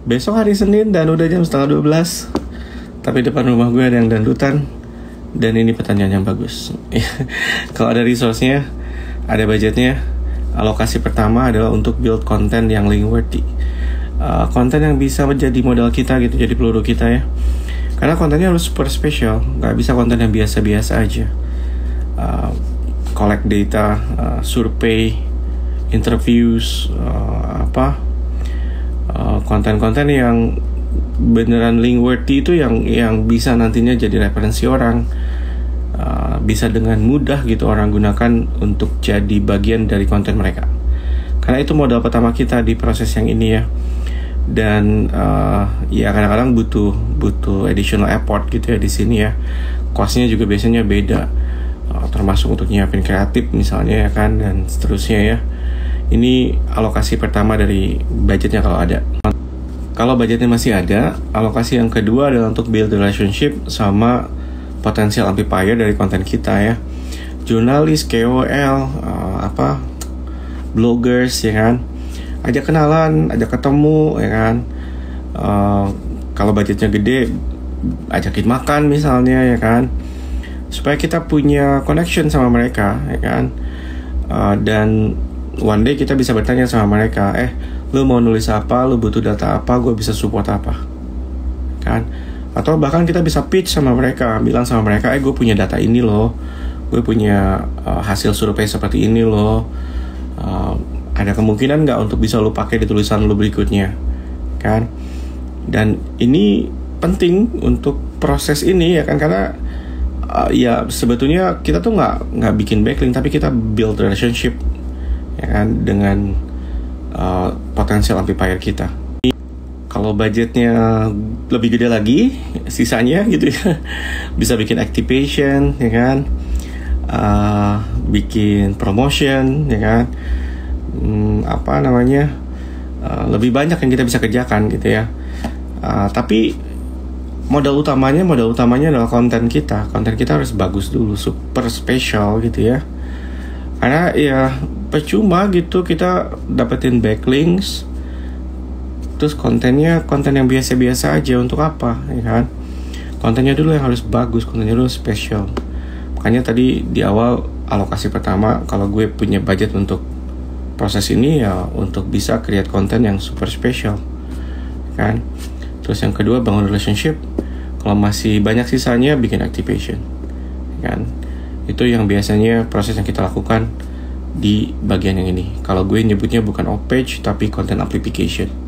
Besok hari Senin dan udah jam 11:30. Tapi depan rumah gue ada yang dangdutan. Dan ini pertanyaan yang bagus. Kalau ada resource-nya, ada budgetnya, alokasi pertama adalah untuk build konten yang link worthy. Konten yang bisa menjadi modal kita gitu, jadi peluru kita ya. Karena kontennya harus super spesial, nggak bisa konten yang biasa-biasa aja. Collect data, survei, interviews, konten-konten yang beneran link worthy itu yang bisa nantinya jadi referensi orang, bisa dengan mudah gitu orang gunakan untuk jadi bagian dari konten mereka. Karena itu modal pertama kita di proses yang ini ya. Dan ya kadang-kadang butuh additional effort gitu ya di sini ya. Cost-nya juga biasanya beda, termasuk untuk nyiapin kreatif misalnya ya kan, dan seterusnya ya. Ini alokasi pertama dari budgetnya kalau ada. Kalau budgetnya masih ada, alokasi yang kedua adalah untuk build relationship sama potensial amplifier dari konten kita ya. Jurnalis, KOL, bloggers ya kan. Ajak kenalan, ajak ketemu ya kan. Kalau budgetnya gede, ajakin makan misalnya ya kan, supaya kita punya connection sama mereka ya kan. Dan one day kita bisa bertanya sama mereka, lu mau nulis apa, lu butuh data apa, gue bisa support apa kan. Atau bahkan kita bisa pitch sama mereka, bilang sama mereka, gue punya data ini loh, gue punya hasil survei seperti ini loh, ada kemungkinan nggak untuk bisa lu pakai di tulisan lu berikutnya kan. Dan ini penting untuk proses ini ya kan, karena ya sebetulnya kita tuh nggak bikin backlink, tapi kita build relationship ya kan dengan potensial amplifier kita. Kalau budgetnya lebih gede lagi, sisanya gitu ya, bisa bikin activation ya kan, bikin promotion ya kan, lebih banyak yang kita bisa kerjakan gitu ya. Tapi modal utamanya adalah konten kita harus bagus dulu, super special gitu ya. Karena ya percuma gitu kita dapetin backlinks terus kontennya konten yang biasa-biasa aja, untuk apa ya kan. Kontennya dulu yang harus bagus, kontennya dulu spesial. Makanya tadi di awal alokasi pertama, kalau gue punya budget untuk proses ini ya untuk bisa create konten yang super spesial kan. Terus yang kedua bangun relationship. Kalau masih banyak sisanya bikin activation kan. Itu yang biasanya proses yang kita lakukan di bagian yang ini. Kalau gue nyebutnya bukan off page tapi content amplification.